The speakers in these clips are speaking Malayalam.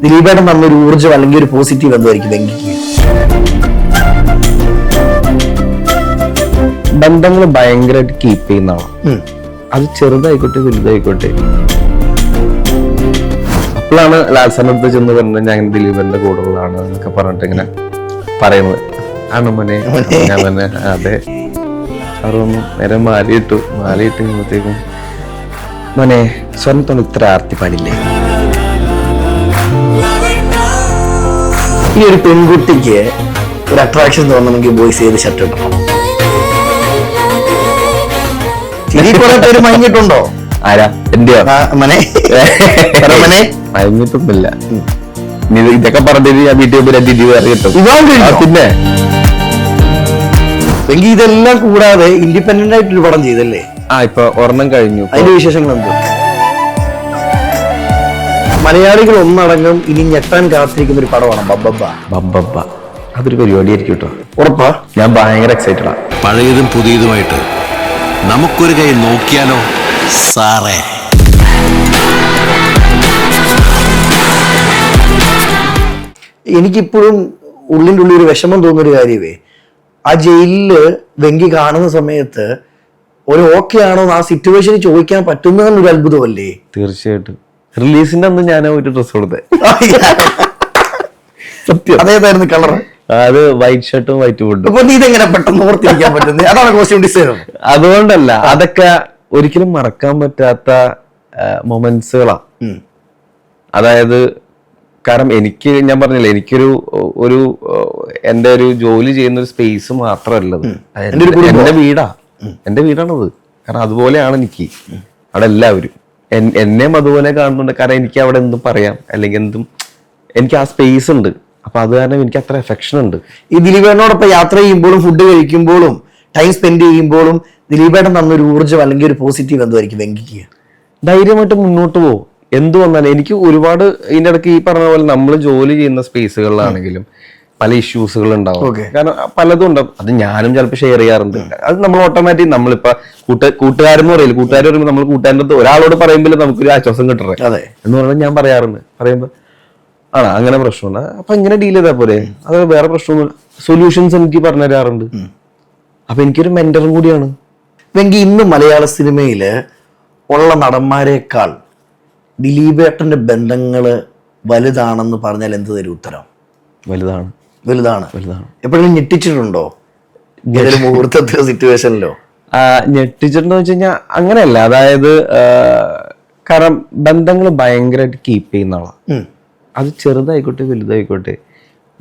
ദിലീപേട്ടൻ തന്നൊരു ഊർജ്ജം അല്ലെങ്കിൽ ഒരു പോസിറ്റീവ് എന്തായിരിക്കും വെങ്കിക്ക്? ബന്ധങ്ങൾ ഭയങ്കരമായിട്ട് കീപ്പ് ചെയ്യുന്നതാണ്. അത് ചെറുതായിക്കോട്ടെ വലുതായിക്കോട്ടെ. അപ്പോഴാണ് ലാൽസനടുത്ത് ചെന്ന് പറഞ്ഞത് ഞാൻ ദിലീപന്റെ കൂടെ ഉള്ളതാണ് എന്നൊക്കെ പറഞ്ഞിട്ട് ഇങ്ങനെ പറയുന്നത്. ആണ് മോനെ ഞാൻ തന്നെ അതെ സാറൊന്നും നേരെ മാലയിട്ടു കഴിയുമ്പോഴത്തേക്കും മോനെ സ്വന്തം ഇത്ര ആർത്തി പാടില്ലേ. ഈ ഒരു പെൺകുട്ടിക്ക് ഒരു അട്രാക്ഷൻ തോന്നണമെങ്കിൽ ബോയ്സ് ഏത് ഷർട്ട് ഇടണം? ചിരി കുറെ പേര് മയങ്ങിട്ടുണ്ടോ? ആരാ എന്റെയോ? മയങ്ങിട്ടൊന്നുമില്ല. ഇതൊക്കെ പറഞ്ഞിട്ട് ഞാൻ വീട്ടിൽ കിട്ടും. പിന്നെ വെങ്കി ഇതെല്ലാം കൂടാതെ ഇൻഡിപെൻഡന്റ് ആയിട്ട് ഒരു പടം ചെയ്തല്ലേ? ഇപ്പൊ ഒരെണ്ണം കഴിഞ്ഞു. അതിന്റെ വിശേഷങ്ങൾ എന്ത്? മലയാളികൾ ഒന്നടങ്കം ഇനി ഞെട്ടാൻ കാത്തിരിക്കുന്ന ഒരു പടമാണ് ബബ്ബബ്ബ. അതൊരു പരിപാടിയായിരിക്കും കേട്ടോ. ഉറപ്പാ? ഞാൻ ഭയങ്കര എക്സൈറ്റഡാ. പഴയതും പുതിയതുമായിട്ട് നമുക്കൊരു കൈ നോക്കിയാലോ സാറേ? എനിക്കിപ്പോഴും ഉള്ളിൻ്റെ ഉള്ളിൽ ഒരു വിഷമം തോന്നുന്നൊരു കാര്യമേ, ആ ജയിലില് വെങ്കി കാണുന്ന സമയത്ത് ഒരു ഓക്കെ ആണോ ആ സിറ്റുവേഷനിൽ ചോദിക്കാൻ പറ്റുന്നതെന്നൊരു അത്ഭുതമല്ലേ? തീർച്ചയായിട്ടും. റിലീസിന്റെ അന്ന് ഞാൻ പോയിട്ട് ഡ്രസ് കൊടുത്തേ. സത്യം. അതേതായിരുന്നു കളർ? അത് വൈറ്റ് ഷർട്ടും വൈറ്റ് വുഡും. അപ്പൊ നീ ഇതെങ്ങനെ പെട്ടെന്ന് ഓർത്തിരിക്കാൻ പറ്റുന്നത്? അതാണ് കോസ്റ്റ്യൂം ഡിസൈൻ. അതുകൊണ്ടല്ല, അതൊക്കെ ഒരിക്കലും മറക്കാൻ പറ്റാത്ത മൊമെന്റ്സുകളാ. അതായത് കാരണം എനിക്ക് ഞാൻ പറഞ്ഞില്ലേ, എനിക്കൊരു എന്റെ ഒരു ജോലി ചെയ്യുന്ന ഒരു സ്പേസ് മാത്രമല്ലത്, എന്റെ വീടാണത്. കാരണം അതുപോലെയാണ് എനിക്ക് അവിടെ എല്ലാവരും എന്നെയും അതുപോലെ കാണുന്നുണ്ട്. കാരണം എനിക്ക് അവിടെ എന്തും പറയാം, അല്ലെങ്കിൽ എന്തും എനിക്ക് ആ സ്പേസ് ഉണ്ട്. അപ്പൊ അത് കാരണം എനിക്ക് അത്ര എഫെക്ഷൻ ഉണ്ട്. ഈ ദിലീപേട്ടനോടൊപ്പം യാത്ര ചെയ്യുമ്പോഴും ഫുഡ് കഴിക്കുമ്പോഴും ടൈം സ്പെൻഡ് ചെയ്യുമ്പോഴും ദിലീപേട്ടൻ തന്നൊരു ഊർജ്ജം അല്ലെങ്കിൽ ഒരു പോസിറ്റീവ് എന്തായിരിക്കും വെങ്കിക്ക്? ധൈര്യമായിട്ട് മുന്നോട്ട് പോകും. എന്ത് വന്നാലും എനിക്ക് ഒരുപാട് ഇതിന്റെ ഇടയ്ക്ക് ഈ പറഞ്ഞ പോലെ നമ്മൾ ജോലി ചെയ്യുന്ന സ്പേസുകളിലാണെങ്കിലും പല ഇഷ്യൂസുകൾ ഉണ്ടാവും. കാരണം പലതും ഉണ്ടാവും. അത് ഞാനും ചിലപ്പോൾ ഷെയർ ചെയ്യാറുണ്ട്. അത് നമ്മൾ ഓട്ടോമാറ്റിക് നമ്മളിപ്പോ കൂട്ടുകാരെന്ന് പറയില്ല, കൂട്ടുകാർ പറയുമ്പോൾ നമ്മൾ കൂട്ടുകാരുടെ അടുത്ത് ഒരാളോട് പറയുമ്പോൾ നമുക്കൊരു ആശ്വാസം കിട്ടണേ എന്ന് പറഞ്ഞാൽ ഞാൻ പറയാറുണ്ട്. പറയുമ്പോ അങ്ങനെ പ്രശ്നമുണ്ട്, അപ്പൊ ഇങ്ങനെ ഡീൽ ചെയ്താൽ പോലെ, അത് വേറെ പ്രശ്നമൊന്നുമില്ല. സൊല്യൂഷൻസ് എനിക്ക് പറഞ്ഞു തരാറുണ്ട്. അപ്പൊ എനിക്കൊരു മെന്ററും കൂടിയാണ് വെങ്കി. ഇന്ന് മലയാള സിനിമയില് ഉള്ള നടന്മാരെക്കാൾ ദിലീപേട്ടന്റെ ബന്ധങ്ങള് വലുതാണെന്ന് പറഞ്ഞാൽ എന്ത് തരും ഉത്തരം? വലുതാണ്. എപ്പോഴും ഞെട്ടിച്ചിട്ടുണ്ടോ ഏതൊരു മുഹൂർത്തത്തിലോ സിറ്റുവേഷനിലോ? ഞെട്ടിച്ചിട്ടുണ്ടോ വെച്ച് കഴിഞ്ഞാൽ അങ്ങനെയല്ല. അതായത് കാരണം ബന്ധങ്ങൾ ഭയങ്കരമായിട്ട് കീപ്പ് ചെയ്യുന്ന ആളാണ്. അത് ചെറുതായിക്കോട്ടെ വലുതായിക്കോട്ടെ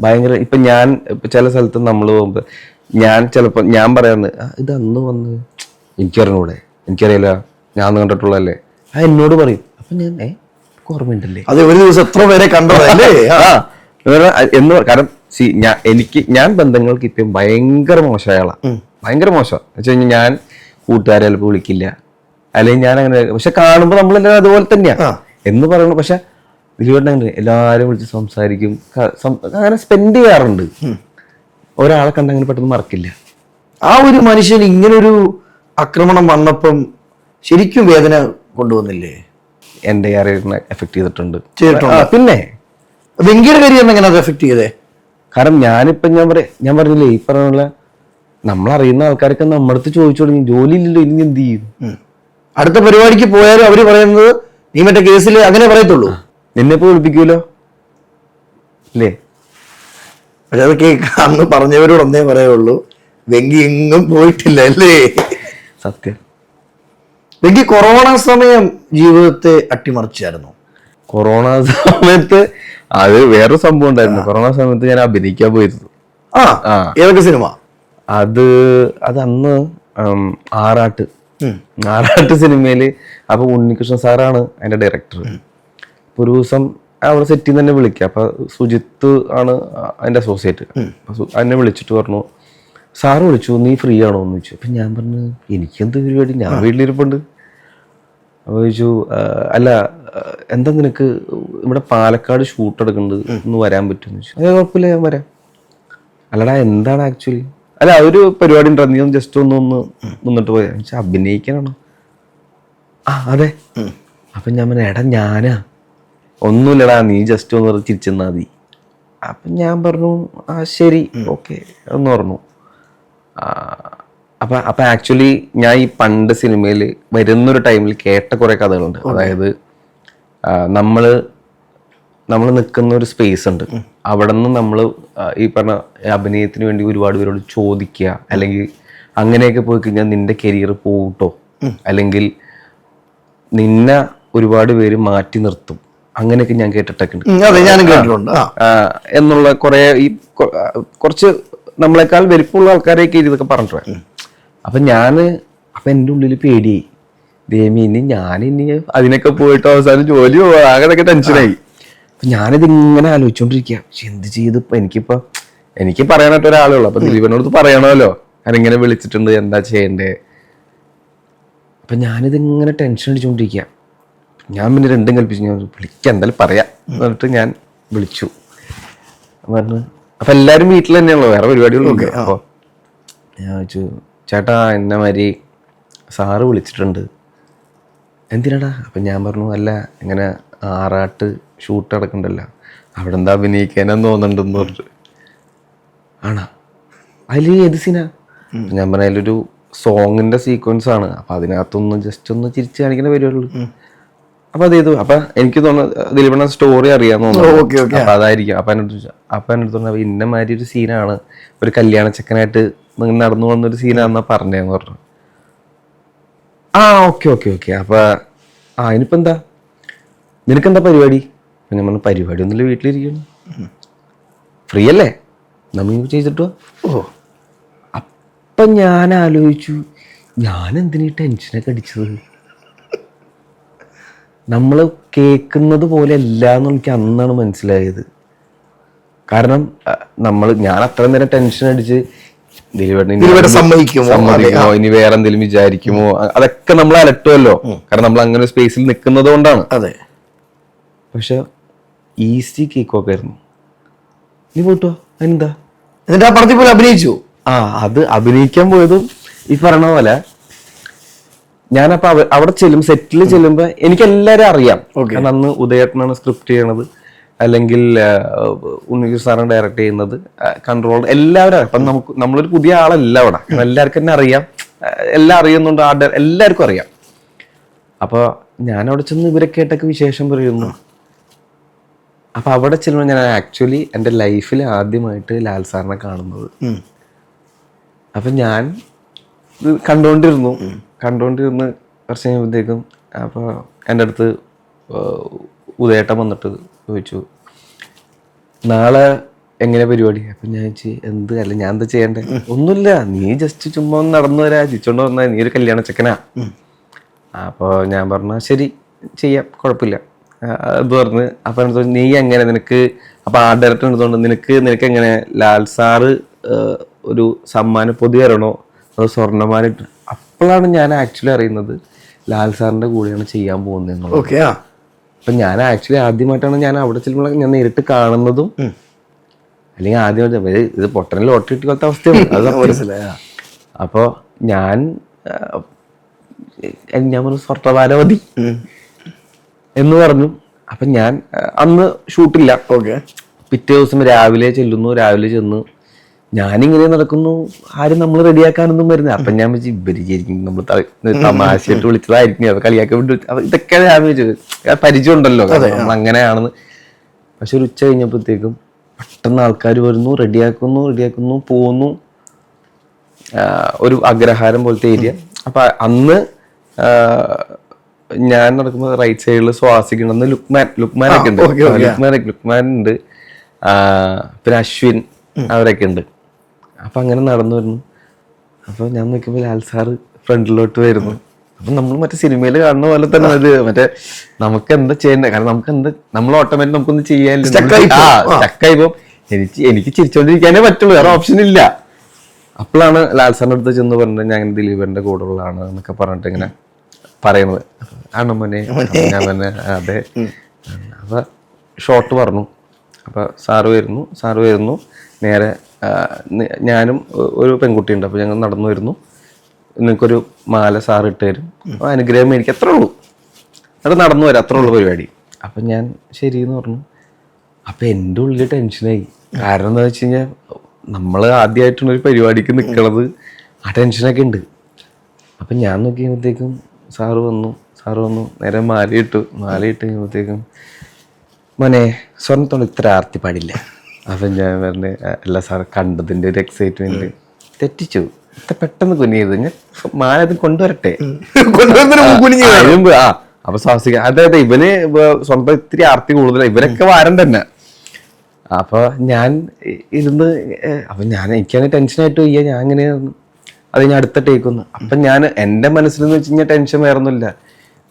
ഭയങ്കര. ഇപ്പൊ ഞാൻ ചില സ്ഥലത്ത് നമ്മൾ പോകുമ്പോ ഞാൻ പറയാറുണ്ട്, ഇത് അന്ന് വന്ന് എനിക്കറിഞ്ഞൂടെ, എനിക്കറിയില്ല, ഞാൻ കണ്ടിട്ടുള്ളതല്ലേ, എന്നോട് പറയും. അപ്പൊ ഞാൻ ഓർമ്മയുണ്ടല്ലേ, അത് ഒരു ദിവസം എത്ര പേരെ കണ്ടതല്ലേ എന്ന്. കാരണം ഞാൻ ബന്ധങ്ങൾക്ക് ഇപ്പം ഭയങ്കര മോശമായ ആളാണ്. ഭയങ്കര മോശം വെച്ച് കഴിഞ്ഞാൽ ഞാൻ കൂട്ടുകാരെ ചിലപ്പോൾ വിളിക്കില്ല, അല്ലെങ്കിൽ ഞാൻ അങ്ങനെ. പക്ഷെ കാണുമ്പോൾ നമ്മളെല്ലാവരും അതുപോലെ തന്നെയാ എന്ന് പറയണു. പക്ഷെ ദിലീപേട്ടൻ അങ്ങനെ എല്ലാവരും വിളിച്ച് സംസാരിക്കും, അങ്ങനെ സ്പെൻഡ് ചെയ്യാറുണ്ട്. ഒരാളെ കണ്ട അങ്ങനെ പെട്ടെന്ന് മറക്കില്ല. ആ ഒരു മനുഷ്യൻ ഇങ്ങനൊരു ആക്രമണം വന്നപ്പം ശരിക്കും വേദന കൊണ്ടുവന്നില്ലേ? എന്റെ കരിയറിനെ എഫക്ട് ചെയ്തിട്ടുണ്ട്. പിന്നെ വെങ്കിയുടെ കരിയറിനെ എങ്ങനെ അത് എഫക്ട് ചെയ്തേ? കാരണം ഞാൻ പറഞ്ഞില്ലേ, ഈ പറഞ്ഞ നമ്മളറിയുന്ന ആൾക്കാരൊക്കെ നമ്മുടെ അടുത്ത് ചോദിച്ചു തുടങ്ങി, ജോലി ഇല്ലല്ലോ ഇനി എന്ത് ചെയ്യും? അടുത്ത പരിപാടിക്ക് പോയാലും അവര് പറയുന്നത് നീ മറ്റേ കേസിൽ അങ്ങനെ പറയത്തുള്ളൂ, നിന്നെ ഇപ്പൊ വിളിപ്പിക്കൂലോ അല്ലേ? പക്ഷെ അതൊക്കെ അന്ന് പറഞ്ഞവരോട് ഒന്നേ പറയുള്ളൂ, വെങ്കി എങ്ങും പോയിട്ടില്ല അല്ലേ? സത്യം. വെങ്കി കൊറോണ സമയം ജീവിതത്തെ അട്ടിമറിച്ചായിരുന്നു. കൊറോണ സമയത്ത് അത് വേറൊരു സംഭവം ഉണ്ടായിരുന്നു. കൊറോണ സമയത്ത് ഞാൻ അഭിനയിക്കാൻ പോയിരുന്നു. ഏതൊക്കെ സിനിമ? അത് അന്ന് ആറാട്ട് സിനിമയില്. അപ്പൊ ഉണ്ണികൃഷ്ണൻ സാറാണ് അതിന്റെ ഡയറക്ടർ. ഒരു ദിവസം അവിടെ സെറ്റിൽ നിന്ന് തന്നെ വിളിക്കുക. അപ്പൊ സുജിത്ത് ആണ് അതിന്റെ അസോസിയേറ്റ്. എന്നെ വിളിച്ചിട്ട് പറഞ്ഞു, സാറ് വിളിച്ചു, നീ ഫ്രീ ആണോ എന്ന് ചോദിച്ചു. അപ്പൊ ഞാൻ പറഞ്ഞു, എനിക്കെന്ത് പരിപാടി, ഞാൻ വീട്ടിലിരിപ്പുണ്ട്. അപ്പൊ ചോദിച്ചു, അല്ല എന്താ നിനക്ക് ഇവിടെ പാലക്കാട് ഷൂട്ട് എടുക്കുന്നുണ്ട്, ഒന്ന് വരാൻ പറ്റുമെന്ന് ചോദിച്ചു. അതെ കുഴപ്പമില്ല, ഞാൻ വരാം. അല്ലടാ എന്താണ് ആക്ച്വലി? അല്ല ഒരു പരിപാടി ഉണ്ടോ, നീ ജസ്റ്റ് ഒന്ന് നിന്നിട്ട് പോയാ. അഭിനയിക്കാനാണോ? അതെ. അപ്പൊ ഞാൻ പറഞ്ഞു, എടാ ഞാനാ ഒന്നുമില്ലടാ, നീ ജസ്റ്റ് ഒന്ന് ചിരിച്ചെന്നാ മതി. അപ്പം ഞാൻ പറഞ്ഞു ആ ശരി ഓക്കെ എന്ന് പറഞ്ഞു. അപ്പം ആക്ച്വലി ഞാൻ ഈ പണ്ട് സിനിമയിൽ വരുന്നൊരു ടൈമിൽ കേട്ട കുറേ കഥകളുണ്ട്. അതായത് നമ്മൾ നിൽക്കുന്ന ഒരു സ്പേസ് ഉണ്ട്, അവിടെ നിന്ന് നമ്മൾ ഈ പറഞ്ഞ അഭിനയത്തിന് വേണ്ടി ഒരുപാട് പേരോട് ചോദിക്കുക, അല്ലെങ്കിൽ അങ്ങനെയൊക്കെ പോയി കഴിഞ്ഞാൽ നിന്റെ കരിയർ പോകട്ടോ, അല്ലെങ്കിൽ നിന്നെ ഒരുപാട് പേര് മാറ്റി നിർത്തും, അങ്ങനെയൊക്കെ ഞാൻ കേട്ടിട്ടൊക്കെ ഉണ്ട് എന്നുള്ള കുറെ ഈ കുറച്ച് നമ്മളെക്കാൾ വലിപ്പമുള്ള ആൾക്കാരെയൊക്കെ ഇതൊക്കെ പറഞ്ഞിട്ട്. അപ്പൊ എൻ്റെ ഉള്ളിൽ പേടിയായി, ദേമി ഇനി അതിനൊക്കെ പോയിട്ട് അവസാനം ജോലി പോവാ, അങ്ങനെയൊക്കെ ടെൻഷനായി. അപ്പൊ ഞാനിത് ഇങ്ങനെ ആലോചിച്ചോണ്ടിരിക്കുക, എന്ത് ചെയ്തിപ്പോ എനിക്ക് പറയാനായിട്ട് ഒരാളേ ഉള്ളൂ. അപ്പൊ ദിലീപനോട് പറയണമല്ലോ, ഞാനിങ്ങനെ വിളിച്ചിട്ടുണ്ട്, എന്താ ചെയ്യണ്ടേ. അപ്പൊ ഞാനിത് ഇങ്ങനെ ടെൻഷൻ അടിച്ചുകൊണ്ടിരിക്കുക. ഞാൻ പിന്നെ രണ്ടും കൽപ്പിച്ചു, ഞാൻ വിളിക്കാം എന്തായാലും പറയാം എന്നിട്ട് ഞാൻ വിളിച്ചു പറഞ്ഞു. അപ്പൊ എല്ലാരും വീട്ടിൽ തന്നെയാണല്ലോ, വേറെ പരിപാടികളൊക്കെ. അപ്പൊ ഞാൻ ചോദിച്ചു, ചേട്ടാ എന്നെ മാതിരി സാറ് വിളിച്ചിട്ടുണ്ട്, എന്തിനാടാ? അപ്പം ഞാൻ പറഞ്ഞു, അല്ല ഇങ്ങനെ ആറാട്ട് ഷൂട്ട് നടക്കണ്ടല്ലോ, അവിടെ എന്താ അഭിനയിക്കാനെന്ന് തോന്നുന്നുണ്ടെന്ന് പറഞ്ഞു. ആണോ? അതിൽ ഏത് സീനാ? ഞാൻ പറഞ്ഞ അതിലൊരു സോങ്ങിന്റെ സീക്വൻസ് ആണ്, അപ്പൊ അതിനകത്തൊന്ന് ജസ്റ്റ് ഒന്ന് ചിരിച്ചു കാണിക്കുന്ന പരിപാടിയുള്ളൂ. അപ്പൊ അത് ചെയ്തു. അപ്പൊ എനിക്ക് തോന്നുന്നു ദിലീപണ്ണ സ്റ്റോറി അറിയാന്ന് തോന്നുന്നു, അപ്പൊ അതായിരിക്കും. അപ്പൊ എന്നോട് തോന്നുന്നു ഇന്ന മാതിരി ഒരു സീനാണ്, ഒരു കല്യാണ ചെക്കനായിട്ട് നടന്നു വന്നൊരു സീനാണെന്നാ പറഞ്ഞേന്ന് പറഞ്ഞു. ആ ഓക്കെ ഓക്കെ ഓക്കെ. അപ്പൊ ഇനിയിപ്പോ എന്താ, നിനക്കെന്താ പരിപാടി? ഞാൻ പറഞ്ഞു, പരിപാടി ഒന്നുമില്ല, വീട്ടിലിരിക്കുന്നു, ഫ്രീ അല്ലേ, നമ്മ ചെയ്തിട്ടോ. അപ്പൊ ഞാൻ ആലോചിച്ചു, ഞാൻ എന്തിനാ ടെൻഷനൊക്കെ അടിച്ചത്? നമ്മൾ കേൾക്കുന്നത് പോലെ അല്ല എന്ന് എനിക്ക് അന്നാണ് മനസ്സിലായത്. കാരണം ഞാൻ അത്ര നേരം ടെൻഷൻ അടിച്ച് സമ്മതിക്കുമോ, ഇനി വേറെ എന്തെങ്കിലും വിചാരിക്കുമോ, അതൊക്കെ നമ്മൾ അലട്ടുമല്ലോ, കാരണം നമ്മൾ അങ്ങനെ സ്പേസിൽ നിൽക്കുന്നത് കൊണ്ടാണ്. അതെ. പക്ഷെ ഈസി കേക്കൊക്കെ ആയിരുന്നു. നീ പോട്ടോ എന്താ, എന്നിട്ട് ആ പടത്തിൽ പോലെ അഭിനയിച്ചു. അത് അഭിനയിക്കാൻ പോയതും ഈ പറഞ്ഞ പോലെ ഞാനപ്പോ അവിടെ സെറ്റിൽ ചെല്ലുമ്പോ എനിക്ക് എല്ലാരും അറിയാം. കാരണം അന്ന് ഉദയേട്ടനാണ് സ്ക്രിപ്റ്റ് ചെയ്യണത്, അല്ലെങ്കിൽ ഉണ്ണികൃഷ്ണൻ സാറാണ് ഡയറക്ട് ചെയ്യുന്നത്, കൺട്രോൾ എല്ലാവരും. അപ്പം നമ്മളൊരു പുതിയ ആളല്ല അവിടെ, എല്ലാവർക്കും തന്നെ അറിയാം, എല്ലാം അറിയുന്നുണ്ട്, എല്ലാവർക്കും അറിയാം. അപ്പൊ ഞാൻ അവിടെ ചെന്ന് ഇവരൊക്കെ ആയിട്ടൊക്കെ വിശേഷം പറയുന്നു. അപ്പൊ അവിടെ ചെല്ലുമ്പോൾ ഞാൻ ആക്ച്വലി എൻ്റെ ലൈഫിൽ ആദ്യമായിട്ട് ലാൽ സാറിനെ കാണുന്നത്. അപ്പൊ ഞാൻ ഇത് കണ്ടുകൊണ്ടിരുന്ന് കുറച്ച് കഴിയുമ്പോഴത്തേക്കും അപ്പോൾ എൻ്റെ അടുത്ത് ഉദയേട്ടൻ വന്നിട്ട് ചോദിച്ചു, നാളെ എങ്ങനെ പരിപാടി? അപ്പൊ ഞാൻ ചോദിച്ചു, അല്ല ഞാൻ എന്താ ചെയ്യണ്ടേ? ഒന്നുമില്ല, നീ ജസ്റ്റ് ചുമ്മാ ഒന്ന് നടന്നു വരാ, ചിരിച്ചോണ്ട് വന്നാ, നീ ഒരു കല്യാണ ചെക്കനാ. അപ്പോൾ ഞാൻ പറഞ്ഞു ശരി ചെയ്യാം, കുഴപ്പമില്ല അത് പറഞ്ഞ്. അപ്പൊ എടുത്തു, നീ എങ്ങനെ, നിനക്ക് അപ്പൊ ആ ഡയറക്ടർ എടുത്തോണ്ട് നിനക്ക് എങ്ങനെ ലാൽ സാറ് ഒരു സമ്മാനം പൊതി തരണോ അതോ സ്വർണ്ണമാല? അപ്പോഴാണ് ഞാൻ ആക്ച്വലി അറിയുന്നത് ലാൽ സാറിന്റെ കൂടെയാണ് ചെയ്യാൻ പോകുന്നത്. അപ്പൊ ഞാൻ ആക്ച്വലി ആദ്യമായിട്ടാണ് ഞാൻ അവിടെ ചെല്ലുമ്പോൾ ഞാൻ നേരിട്ട് കാണുന്നതും, അല്ലെങ്കിൽ ആദ്യമായിട്ട് ഇത് പൊട്ടനെ ലോട്ടറി കിട്ടിയ അവസ്ഥയാണ് അത്. അപ്പൊ ഞാൻ പറഞ്ഞു സ്വർണ്ണമാല മതി എന്ന് പറഞ്ഞു. അപ്പൊ ഞാൻ അന്ന് ഷൂട്ടില്ല. പിറ്റേ ദിവസം രാവിലെ ചെന്നു, ഞാനിങ്ങനെ നടക്കുന്നു, ആരും നമ്മൾ റെഡിയാക്കാനൊന്നും വരുന്നത്. അപ്പൊ ഞാൻ വെച്ച് ഇവരിക്കും നമ്മൾ തമാശയായിട്ട് വിളിച്ചതായിരിക്കും, അത് കളിയാക്കി വിട്ടു, ഇതൊക്കെ ഞാൻ വെച്ചത് പരിചയം ഉണ്ടല്ലോ നമ്മൾ അങ്ങനെയാണെന്ന്. പക്ഷെ ഒരു ഉച്ച കഴിഞ്ഞപ്പോഴത്തേക്കും പെട്ടെന്ന് ആൾക്കാർ വരുന്നു, റെഡിയാക്കുന്നു, പോകുന്നു. ഒരു അഗ്രഹാരം പോലത്തെ ഏരിയ. അപ്പൊ അന്ന് ഞാൻ നടക്കുമ്പോൾ റൈറ്റ് സൈഡിൽ സ്വാസിക്കണം ലുക്മാനൊക്കെ ഉണ്ട്, ലുക്മാൻ ഉണ്ട്, പിന്നെ അശ്വിൻ അവരൊക്കെ ഉണ്ട്. അപ്പൊ അങ്ങനെ നടന്നു വരുന്നു. അപ്പൊ ഞാൻ നോക്കുമ്പോൾ ലാൽ സാറ് ഫ്രണ്ടിലോട്ട് വരുന്നു. അപ്പൊ നമ്മൾ മറ്റേ സിനിമയിൽ കാണുന്ന പോലെ തന്നെ അത് മറ്റേ നമുക്ക് എന്താ ചെയ്യണ്ടേ, കാരണം നമ്മൾ ഓട്ടോമാറ്റിക് നമുക്കൊന്നും ചെയ്യാനില്ല, സ്റ്റക്കായിപ്പോ എനിക്ക് ചിരിച്ചോണ്ടിരിക്കാനേ പറ്റുള്ളൂ, വേറെ ഓപ്ഷൻ ഇല്ല. അപ്പോഴാണ് ലാൽ സാറിന്റെ അടുത്ത് ചെന്ന് പറഞ്ഞത് ഞാൻ ദിലീപന്റെ കൂടെ ഉള്ളതാണ് എന്നൊക്കെ പറഞ്ഞിട്ട് ഇങ്ങനെ പറയണത്. ആണോ മോനെ? ഞാൻ തന്നെ അതെ. അപ്പൊ ഷോട്ട് പറഞ്ഞു. അപ്പൊ സാറ് വരുന്നു നേരെ. ഞാനും ഒരു പെൺകുട്ടിയുണ്ട്. അപ്പൊ ഞങ്ങൾ നടന്നു വരുന്നു. നിങ്ങൾക്കൊരു മാല സാറ് ഇട്ട് തരും, അനുഗ്രഹം എനിക്ക്, അത്രേ ഉള്ളൂ. അത് നടന്നു വരാം, അത്രേ ഉള്ളൂ പരിപാടി. അപ്പം ഞാൻ ശരിയെന്ന് പറഞ്ഞു. അപ്പം എൻ്റെ ഉള്ളിൽ ടെൻഷനായി. കാരണം എന്താ വെച്ച് കഴിഞ്ഞാൽ നമ്മൾ ആദ്യമായിട്ടുള്ളൊരു പരിപാടിക്ക് നിൽക്കണത്, ആ ടെൻഷനൊക്കെ ഉണ്ട്. അപ്പം ഞാൻ നോക്കി കഴിയുമ്പോഴത്തേക്കും സാറ് വന്നു നേരെ മാലയിട്ട് കഴിയുമ്പോഴത്തേക്കും മോനെ സ്വർണ്ണത്തോട് ഇത്ര ആർത്തി പാടില്ല. അപ്പം ഞാൻ പറഞ്ഞു അല്ല സാർ, കണ്ടതിൻ്റെ ഒരു എക്സൈറ്റ്മെന്റ് തെറ്റിച്ചു, ഇത്ര പെട്ടെന്ന് കുനിയത്, ഞാൻ മാല അത് കൊണ്ടുവരട്ടെ. അപ്പൊ ശ്വാസിക്കാൻ, അതായത് ഇവന് സ്വന്തം ഇത്തിരി ആർത്തി കൂടുതലാണ്, ഇവരൊക്കെ വാരം തന്നെ. അപ്പൊ ഞാൻ ഇരുന്ന് എനിക്കങ്ങനെ ടെൻഷനായിട്ട് വയ്യ, ഞാൻ ഇങ്ങനെ അത് ഞാൻ അടുത്ത ടേക്ക് വന്നു. അപ്പൊ ഞാൻ എൻ്റെ മനസ്സിലെന്ന് വെച്ച് കഴിഞ്ഞാൽ ടെൻഷൻ വേറൊന്നുമില്ല,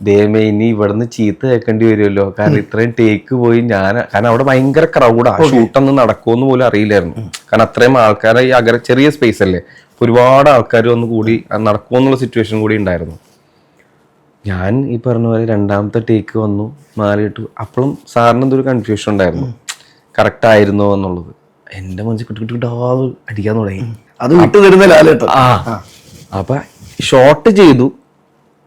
ദൈവമേ ഇനി ഇവിടുന്ന് ചീത്ത കേൾക്കേണ്ടി വരുമല്ലോ, കാരണം ഇത്രയും ടേക്ക് പോയി കാരണം അവിടെ ഭയങ്കര ക്രൗഡാ, ഷൂട്ടൊന്നും നടക്കുമെന്ന് പോലും അറിയില്ലായിരുന്നു. കാരണം അത്രയും ആൾക്കാരെ ഈ ചെറിയ സ്പേസ് അല്ലേ, ഒരുപാട് ആൾക്കാർ വന്ന് കൂടി നടക്കുമെന്നുള്ള സിറ്റുവേഷൻ കൂടി ഉണ്ടായിരുന്നു. ഞാൻ ഈ പറഞ്ഞ പോലെ രണ്ടാമത്തെ ടേക്ക് വന്നു, മാലയിട്ടു. അപ്പോഴും സാറിന് എന്തൊരു കൺഫ്യൂഷൻ ഉണ്ടായിരുന്നു, കറക്റ്റ് ആയിരുന്നോ എന്നുള്ളത്. എൻ്റെ മനസ്സിൽ കിട്ടിക്കിട്ടാവ് അടിക്കാൻ തുടങ്ങി. അത് വിട്ടു തരുന്ന ലാലേട്ടൻ. അപ്പൊ ഷോട്ട് ചെയ്തു,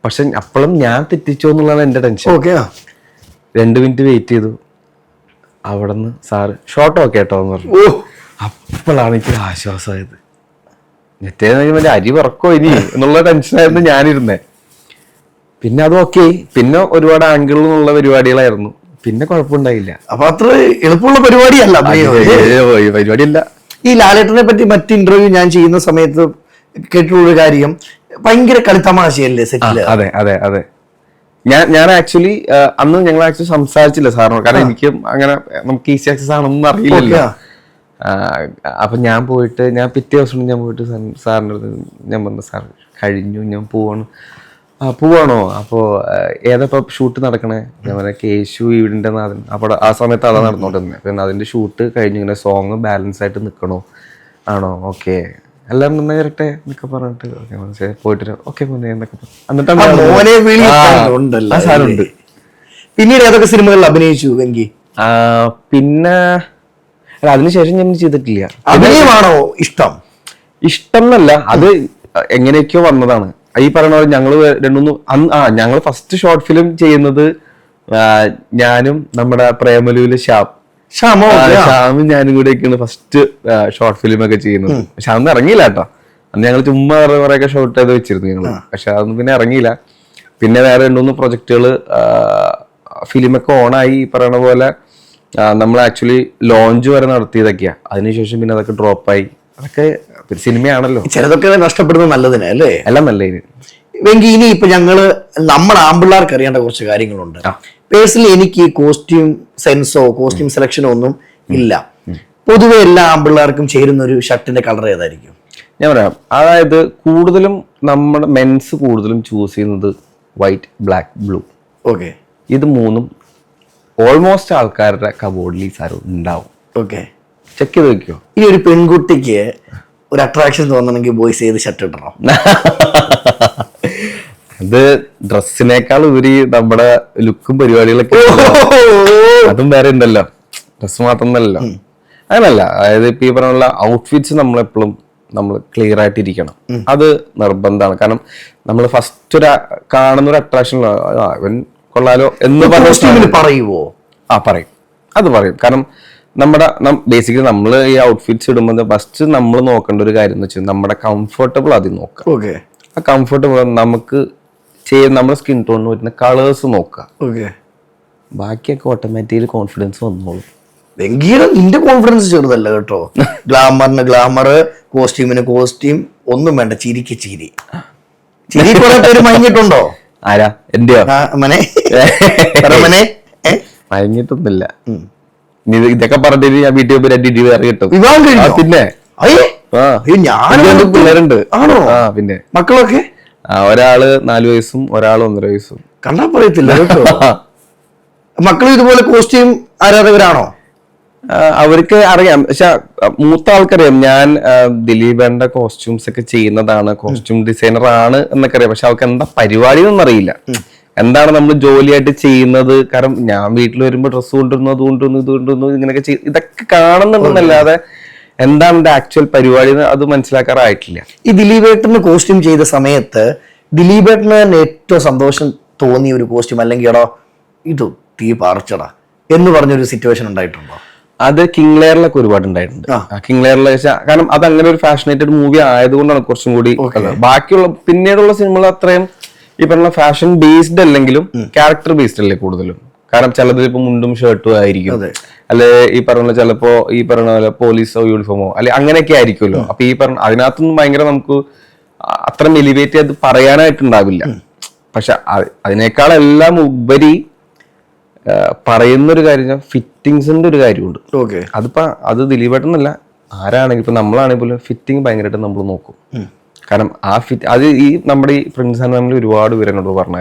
പക്ഷെ അപ്പോഴും ഞാൻ തെറ്റിച്ചോ എന്നുള്ളതാണ് എൻ്റെ ടെൻഷൻ. 2 മിനിറ്റ് വെയിറ്റ് ചെയ്തു. അവിടെ നിന്ന് സാറ് ഷോട്ട് ഓക്കെ കേട്ടോ എന്ന് പറഞ്ഞു. അപ്പോഴാണ് എനിക്ക് ആശ്വാസമായത്. മറ്റേ അരി പറക്കോ ഇനി എന്നുള്ള ടെൻഷനായിരുന്നു ഞാനിരുന്നേ. പിന്നെ അത് ഓക്കെ, പിന്നെ ഒരുപാട് ആംഗിളിലുള്ള പരിപാടികളായിരുന്നു, പിന്നെ കുഴപ്പമുണ്ടായില്ല. അപ്പൊ അത്ര എളുപ്പമുള്ള പരിപാടിയല്ല. പരിപാടിയല്ല. ഈ ലാലേട്ടനെ പറ്റി മറ്റ് ഇന്റർവ്യൂ ഞാൻ ചെയ്യുന്ന സമയത്ത് കേട്ടിട്ടുള്ള കാര്യം, ഭയങ്കര കളിത്തമാശയല്ലേ സെറ്റില്? അതെ അതെ അതെ. ഞാൻ ആക്ച്വലി അന്ന് ഞങ്ങൾ ആക്ച്വലി സംസാരിച്ചില്ല സാറിനോട്, കാരണം എനിക്ക് അങ്ങനെ നമുക്ക് ഈസി ആക്സസ് ആണെന്നൊന്നും അറിയില്ലല്ലോ. അപ്പൊ ഞാൻ പിറ്റേ ദിവസം ഞാൻ പോയിട്ട് സാറിൻ്റെ അടുത്ത് ഞാൻ പറഞ്ഞു, സാർ കഴിഞ്ഞു, ഞാൻ പോവാണോ? അപ്പോ ഏതാ ഷൂട്ട് നടക്കണേ? ഞാൻ പറഞ്ഞ കേശു വീടിന്റെ നാഥൻ. അപ്പോൾ ആ സമയത്ത് അതാ നടന്നോണ്ടിരുന്നത്. പിന്നെ അതിന്റെ ഷൂട്ട് കഴിഞ്ഞു, ഇങ്ങനെ സോങ് ബാലൻസ് ആയിട്ട് നിൽക്കണോ? ആണോ? ഓക്കെ, എല്ലാവരും നന്നായി വരട്ടെ എന്നൊക്കെ പറഞ്ഞിട്ട് പോയിട്ട് ഓക്കെ മോനെ എന്നൊക്കെ എന്നിട്ടാണ്. സാറുണ്ട്. പിന്നീട് ഏതൊക്കെ സിനിമകളിൽ അഭിനയിച്ചു വെങ്കി? പിന്നെ അതിനുശേഷം ഞാൻ ചെയ്തിട്ടില്ല. അഭിനയമാണോ ഇഷ്ടം? ഇഷ്ടം എന്നല്ല, അത് എങ്ങനെയൊക്കെയോ വന്നതാണ്. ഈ പറയുന്ന പോലെ ഞങ്ങൾ ഫസ്റ്റ് ഷോർട്ട് ഫിലിം ചെയ്യുന്നത് ഞാനും നമ്മുടെ പ്രേമലുവിലെ ശ്യാമും ഞാനും കൂടെയൊക്കെയാണ് ഫസ്റ്റ് ഷോർട്ട് ഫിലിം ഒക്കെ ചെയ്യുന്നത്. പക്ഷെ അതൊന്നും ഇറങ്ങിയില്ല കേട്ടോ. അന്ന് ഞങ്ങൾ ചുമ്മാ കുറെയൊക്കെ ഷോർട്ട് ചെയ്ത് വെച്ചിരുന്നു ഞങ്ങള്, പക്ഷെ അതൊന്നും പിന്നെ ഇറങ്ങിയില്ല. പിന്നെ വേറെ 2-3 പ്രൊജക്ടുകൾ ഫിലിമൊക്കെ ഓണായി. ഈ പറയുന്ന പോലെ നമ്മൾ ആക്ച്വലി ലോഞ്ച് വരെ നടത്തിയതൊക്കെയാ. അതിനുശേഷം പിന്നെ അതൊക്കെ ഡ്രോപ്പായി. അതൊക്കെ സിനിമയാണല്ലോ, ചിലതൊക്കെ നഷ്ടപ്പെടുന്നത് നല്ലതിനെ അല്ലേ? എല്ലാം നല്ലതിന്. വെങ്കി, ഇനി ഇപ്പൊ നമ്മുടെ ആമ്പിള്ളേർക്ക് അറിയേണ്ട കുറച്ച് കാര്യങ്ങളുണ്ട്. പേഴ്സണലി എനിക്ക് കോസ്റ്റ്യൂം സെൻസോ കോസ്റ്റ്യൂം സെലക്ഷനോ ഒന്നും ഇല്ല. പൊതുവെ എല്ലാ ആമ്പിള്ളേർക്കും ചേരുന്ന ഒരു ഷർട്ടിന്റെ കളർ ഏതായിരിക്കും? ഞാൻ പറയാം, അതായത് കൂടുതലും നമ്മുടെ മെൻസ് കൂടുതലും ചൂസ് ചെയ്യുന്നത് വൈറ്റ്, ബ്ലാക്ക്, ബ്ലൂ. ഓക്കെ, ഇത് 3 ഓൾമോസ്റ്റ് ആൾക്കാരുടെ കബോർഡിൽ ഈ സാധനം ഉണ്ടാവും. ഓക്കെ, ചെക്ക് ചെയ്ത് വെക്കോ. ഇനി ഒരു പെൺകുട്ടിക്ക് ഒരു അട്രാക്ഷൻ തോന്നണമെങ്കിൽ ബോയ്സ് ഏത് ഷർട്ട് ഇടണം? അത് ഡ്രസ്സിനേക്കാൾ ഉപരി നമ്മുടെ ലുക്കും പരിപാടികളൊക്കെ അതും വേറെ ഉണ്ടല്ലോ, ഡ്രസ് മാത്രമല്ലോ. അങ്ങനല്ല, അതായത് ഇപ്പൊ ഈ പറഞ്ഞുള്ള ഔട്ട്ഫിറ്റ്സ് നമ്മളെപ്പോഴും ക്ലിയർ ആയിട്ടിരിക്കണം. അത് നിർബന്ധമാണ്. കാരണം നമ്മൾ ഫസ്റ്റ് കാണുന്ന ഒരു അട്രാക്ഷൻ ഇവൻ കൊള്ളാലോ എന്ന് പറയുമോ? പറയും, അത് പറയും. കാരണം ബേസിക്കലി നമ്മൾ ഈ ഔട്ട്ഫിറ്റ്സ് ഇടുമ്പോൾ ഫസ്റ്റ് നമ്മൾ നോക്കേണ്ട ഒരു കാര്യം എന്ന് വെച്ചാൽ നമ്മുടെ കംഫർട്ടബിൾ ആദ്യം നോക്കാം. ആ കംഫർട്ടബിൾ നമുക്ക് നമ്മുടെ സ്കിൻ ടോണിന് വരുന്ന കളേഴ്സ് നോക്കുക. ബാക്കിയൊക്കെ ഓട്ടോമാറ്റിക്കലി കോൺഫിഡൻസ് വന്നോളും. നിന്റെ കോൺഫിഡൻസ് ചെറുതല്ല കേട്ടോ. ഗ്ലാമറിന് ഗ്ലാമർ, കോസ്റ്റ്യൂമിന് കോസ്റ്റ്യൂം, ഒന്നും വേണ്ട, ചിരിക്ക് ചിരി. കുറെ പേര് മയങ്ങിട്ടുണ്ടോ? ആരാ? എന്റെയോ? മയങ്ങിട്ടൊന്നുമില്ല. ഇതൊക്കെ പറഞ്ഞിട്ട് ഞാൻ വീട്ടിൽ പോയി 2 ഇടി വേറെ കിട്ടും. പിന്നെ പിള്ളേരുണ്ട്. ആണോ? പിന്നെ മക്കളൊക്കെ? ഒരാള് 4 വയസ്സും ഒരാള് 1.5 വയസ്സും. കണ്ടാ പറയത്തില്ല കേട്ടോ. മക്കളും ഇതുപോലെ കോസ്റ്റ്യൂം ആരാധകരാണോ? അവർക്ക് അറിയാം, പക്ഷെ മൂത്ത ആൾക്കറിയാം ഞാൻ ദിലീപേന്റെ കോസ്റ്റ്യൂംസ് ഒക്കെ ചെയ്യുന്നതാണ്, കോസ്റ്റ്യൂം ഡിസൈനർ ആണ് എന്നൊക്കെ അറിയാം. പക്ഷെ അവർക്ക് എന്താ പരിപാടി എന്നൊന്നും അറിയില്ല, എന്താണ് നമ്മൾ ജോലിയായിട്ട് ചെയ്യുന്നത്. കാരണം ഞാൻ വീട്ടിൽ വരുമ്പോൾ ഡ്രസ്സ് കൊണ്ടുവരുന്നു, അത് കൊണ്ടുവന്നു, ഇത് കൊണ്ടുവന്നു, ഇങ്ങനെയൊക്കെ ഇതൊക്കെ കാണുന്നുണ്ടെന്നല്ലാതെ എന്താണ് എന്റെ ആക്ച്വൽ പരിപാടി അത് മനസ്സിലാക്കാറായിട്ടില്ല. ഈ ദിലീപേട്ടന് കോസ്റ്റ്യൂം ചെയ്ത സമയത്ത് ദിലീപേട്ടന് ഏറ്റവും സന്തോഷം തോന്നിയ ഒരു കോസ്റ്റ്യൂം, അല്ലെങ്കിൽ എടോ ഇത് തീ പാർച്ചടാ എന്ന് പറഞ്ഞൊരു സിറ്റുവേഷൻ ഉണ്ടായിട്ടുണ്ടോ? അത് കിങ് ലെയറിലൊക്കെ ഒരുപാട് ഉണ്ടായിട്ടുണ്ട്. കിങ് ലെയറിൽ കാരണം അത് അങ്ങനെ ഒരു ഫാഷനേറ്റഡ് മൂവി ആയതുകൊണ്ടാണ് കുറച്ചും കൂടി. ബാക്കിയുള്ള പിന്നീടുള്ള സിനിമകൾ അത്രയും ഈ പറഞ്ഞ ഫാഷൻ ബേസ്ഡ് അല്ലെങ്കിലും ക്യാരക്ടർ ബേസ്ഡ് അല്ലേ കൂടുതലും. കാരണം ചിലത് ഇപ്പൊ മുണ്ടും ഷർട്ടും ആയിരിക്കും, അല്ലെ ഈ പറഞ്ഞ ചിലപ്പോ ഈ പറഞ്ഞ പോലെ പോലീസോ യൂണിഫോമോ അല്ലെ അങ്ങനെയൊക്കെ ആയിരിക്കുമല്ലോ. അപ്പൊ ഈ പറഞ്ഞ അതിനകത്തൊന്നും ഭയങ്കര നമുക്ക് അത്ര എലിവേറ്റ് ചെയ്ത് പറയാനായിട്ടുണ്ടാവില്ല. പക്ഷെ അതിനേക്കാളെല്ലാം ഉപരി പറയുന്നൊരു കാര്യം ഫിറ്റിങ്സിന്റെ ഒരു കാര്യമുണ്ട്. അതിപ്പോ അത് ദിലീപേട്ടനല്ല, ആരാണെങ്കിൽ ഇപ്പൊ നമ്മളാണെങ്കിൽ പോലും ഫിറ്റിംഗ് ഭയങ്കരമായിട്ട് നമ്മൾ നോക്കും. കാരണം ആ ഫിറ്റ് അത് ഈ നമ്മുടെ ഈ പ്രിൻസ് ആൻഡ് ഫാമിലി ഒരുപാട് പേര് എന്നോട് പറഞ്ഞ